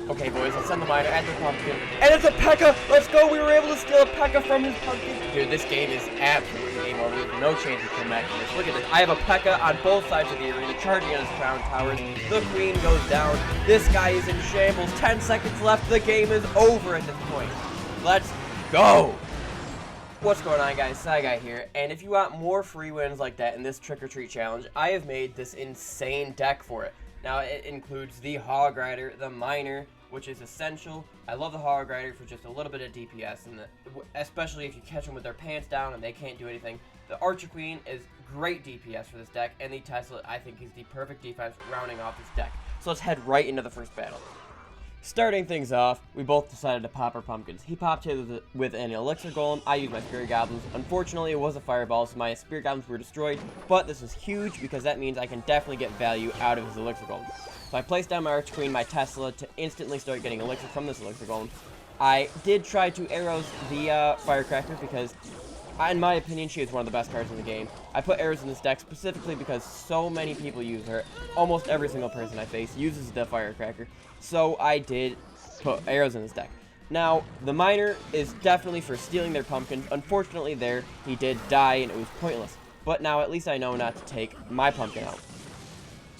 Okay, boys, let's send the miner at the pumpkin. And it's a P.E.K.K.A! Let's go! We were able to steal a P.E.K.K.A from his pumpkin. Dude, this game is absolutely game over. There's no chance of coming back from this. Look at this. I have a P.E.K.K.A on both sides of the arena, charging at his crown towers. The queen goes down. This guy is in shambles. 10 seconds left. The game is over at this point. Let's go! What's going on, guys? Guy here, and if you want more free wins like that in this trick-or-treat challenge, I have made this insane deck for it. Now, it includes the Hog Rider, the Miner, which is essential. I love the Hog Rider for just a little bit of DPS, and especially if you catch them with their pants down and they can't do anything. The Archer Queen is great DPS for this deck, and the Tesla, I think, is the perfect defense rounding off this deck. So let's head right into the first battle. Starting things off, we both decided to pop our pumpkins. He popped his with an Elixir Golem, I used my Spirit Goblins. Unfortunately, it was a Fireball, so my Spirit Goblins were destroyed, but this is huge because that means I can definitely get value out of his Elixir Golem. So I placed down my Archer Queen, my Tesla, to instantly start getting Elixir from this Elixir Golem. I did try to arrows the Firecracker because, in my opinion, she is one of the best cards in the game. I put arrows in this deck specifically because so many people use her. Almost every single person I face uses the Firecracker. So I did put arrows in this deck. Now, the Miner is definitely for stealing their pumpkins. Unfortunately, he did die and it was pointless. But now at least I know not to take my pumpkin out.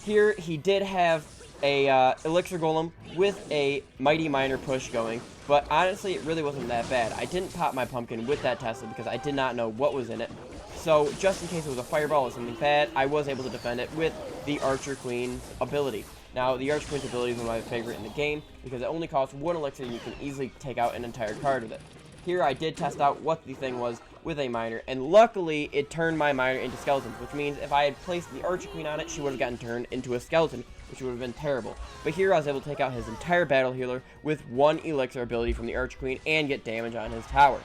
Here, he did have a Elixir Golem with a Mighty Miner push going. But honestly, it really wasn't that bad. I didn't pop my pumpkin with that Tesla because I did not know what was in it. So, just in case it was a Fireball or something bad, I was able to defend it with the Archer Queen's ability. Now, the Archer Queen's ability is one of my favorite in the game because it only costs 1 Elixir and you can easily take out an entire card with it. Here, I did test out what the thing was with a Miner, and luckily, it turned my Miner into skeletons, which means if I had placed the Archer Queen on it, she would have gotten turned into a skeleton, which would have been terrible. But here, I was able to take out his entire battle healer with 1 Elixir ability from the Archer Queen and get damage on his tower.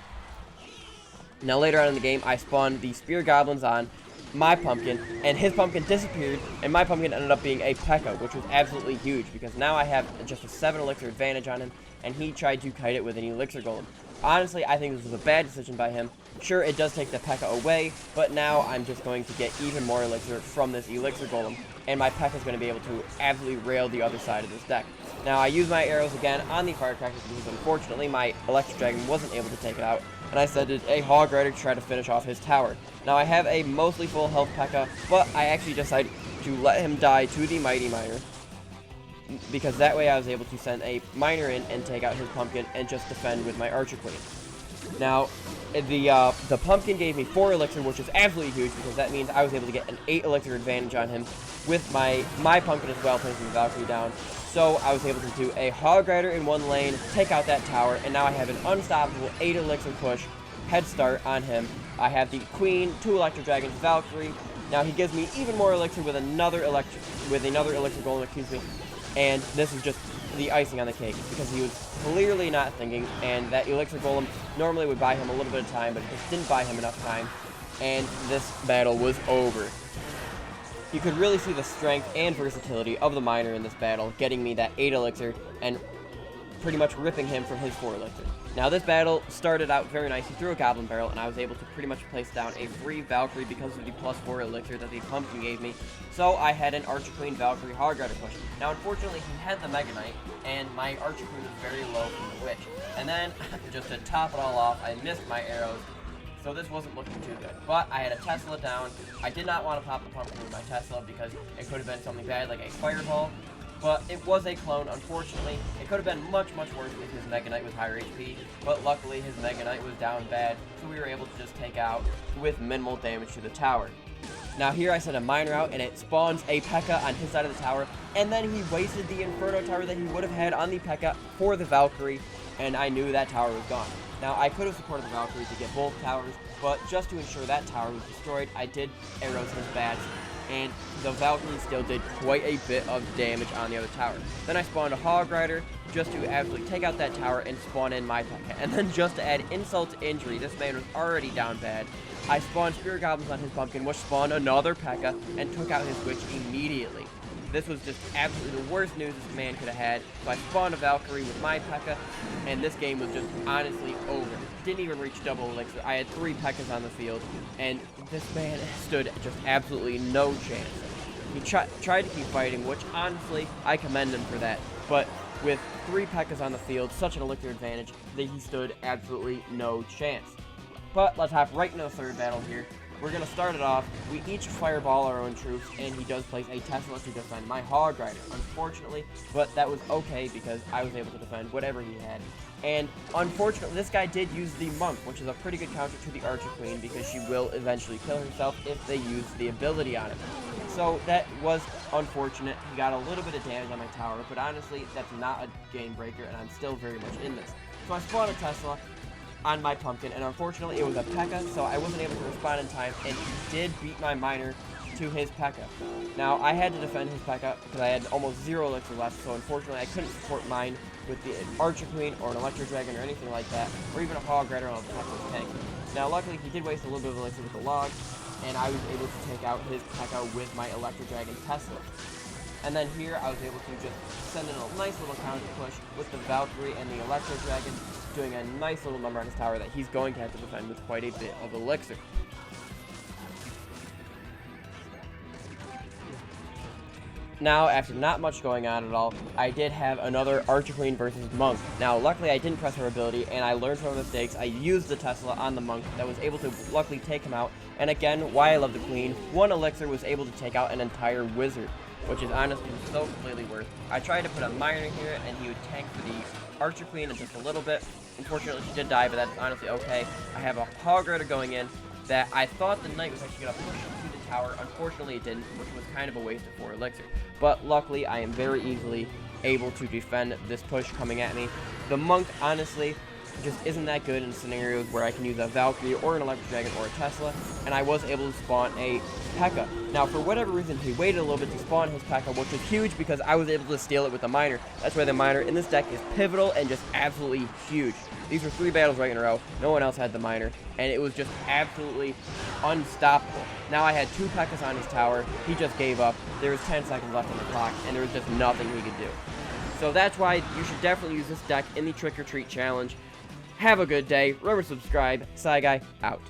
Now, later on in the game, I spawned the Spear Goblins on my pumpkin, and his pumpkin disappeared, and my pumpkin ended up being a P.E.K.K.A, which was absolutely huge, because now I have just a 7 Elixir advantage on him, and he tried to kite it with an Elixir Golem. Honestly, I think this was a bad decision by him. Sure, it does take the P.E.K.K.A away, but now I'm just going to get even more Elixir from this Elixir Golem, and my P.E.K.K.A is going to be able to absolutely rail the other side of this deck. Now, I used my arrows again on the Firecracker because unfortunately my Electric Dragon wasn't able to take it out, and I sent a Hog Rider to try to finish off his tower. Now, I have a mostly full health P.E.K.K.A, but I actually decided to let him die to the Mighty Miner, because that way I was able to send a Miner in and take out his pumpkin and just defend with my Archer Queen. Now, the pumpkin gave me 4 Elixir, which is absolutely huge because that means I was able to get an 8 Elixir advantage on him with my pumpkin as well, placing the Valkyrie down. So I was able to do a Hog Rider in one lane, take out that tower, and now I have an unstoppable 8 Elixir push head start on him. I have the Queen, 2 Electric Dragons, Valkyrie. Now he gives me even more Elixir with another Elixir Golem, excuse me. And this is just the icing on the cake because he was clearly not thinking, and that Elixir Golem normally would buy him a little bit of time, but it just didn't buy him enough time, and this battle was over. You could really see the strength and versatility of the Miner in this battle, getting me that 8 Elixir and pretty much ripping him from his 4 Elixir. Now, this battle started out very nice. He threw a Goblin Barrel, and I was able to pretty much place down a free Valkyrie because of the +4 Elixir that the Pumpkin gave me. So I had an Archer Queen Valkyrie Hog Rider push. Now, unfortunately, he had the Mega Knight, and my Archer Queen was very low from the Witch. And then, just to top it all off, I missed my arrows, so this wasn't looking too good. But I had a Tesla down. I did not want to pop the Pumpkin with my Tesla because it could have been something bad like a Fireball. But it was a clone, unfortunately. It could have been much, much worse if his Mega Knight was higher HP, but luckily his Mega Knight was down bad, so we were able to just take out with minimal damage to the tower. Now here I sent a Miner out, and it spawns a P.E.K.K.A on his side of the tower, and then he wasted the Inferno Tower that he would have had on the P.E.K.K.A for the Valkyrie, and I knew that tower was gone. Now I could have supported the Valkyrie to get both towers, but just to ensure that tower was destroyed, I did arrows his bats, and the Valkyrie still did quite a bit of damage on the other tower. Then I spawned a Hog Rider just to absolutely take out that tower and spawn in my P.E.K.K.A. And then just to add insult to injury, this man was already down bad. I spawned Spirit Goblins on his pumpkin, which spawned another P.E.K.K.A. and took out his Witch immediately. This was just absolutely the worst news this man could have had. So I spawned a Valkyrie with my P.E.K.K.A, and this game was just honestly over. Didn't even reach double elixir. I had 3 P.E.K.K.As on the field, and this man stood just absolutely no chance. He tried to keep fighting, which honestly, I commend him for that. But with 3 P.E.K.K.A.s on the field, such an elixir advantage that he stood absolutely no chance. But let's hop right into the third battle here. We're going to start it off. We each fireball our own troops, and he does place a Tesla to defend my Hog Rider, unfortunately, but that was okay because I was able to defend whatever he had. And unfortunately, this guy did use the Monk, which is a pretty good counter to the Archer Queen because she will eventually kill herself if they use the ability on him. So that was unfortunate. He got a little bit of damage on my tower, but honestly, that's not a game breaker, and I'm still very much in this. So I spawned a Tesla on my pumpkin, and unfortunately it was a P.E.K.K.A, so I wasn't able to respond in time, and he did beat my miner to his P.E.K.K.A. Now, I had to defend his P.E.K.K.A because I had almost 0 elixir left, so unfortunately I couldn't support mine with the Archer Queen or an Electro Dragon or anything like that, or even a Hog Rider on a P.E.K.K.A tank. Now, luckily, he did waste a little bit of elixir with the log, and I was able to take out his P.E.K.K.A with my Electro Dragon Tesla. And then here, I was able to just send in a nice little counter push with the Valkyrie and the Electro Dragon, doing a nice little number on his tower that he's going to have to defend with quite a bit of elixir. Now, after not much going on at all, I did have another Archer Queen versus Monk. Now, luckily, I didn't press her ability, and I learned from my mistakes. I used the Tesla on the Monk that was able to luckily take him out. And again, why I love the Queen, 1 elixir was able to take out an entire Wizard, which is honestly so completely worth. I tried to put a miner here, and he would tank for the Archer Queen in just a little bit. Unfortunately, she did die, but that's honestly okay. I have a Hog Rider going in that I thought the Knight was actually going to push to the tower. Unfortunately, it didn't, which was kind of a waste of 4 elixir. But luckily, I am very easily able to defend this push coming at me. The Monk, honestly, just isn't that good in scenarios where I can use a Valkyrie or an Electric Dragon or a Tesla, and I was able to spawn a P.E.K.K.A. Now, for whatever reason, he waited a little bit to spawn his P.E.K.K.A, which was huge because I was able to steal it with the miner. That's why the miner in this deck is pivotal and just absolutely huge. These were 3 battles right in a row. No one else had the miner, and it was just absolutely unstoppable. Now I had 2 P.E.K.K.As on his tower. He just gave up. There was 10 seconds left on the clock, and there was just nothing he could do. So that's why you should definitely use this deck in the Trick or Treat Challenge. Have a good day. Remember to subscribe. Guy out.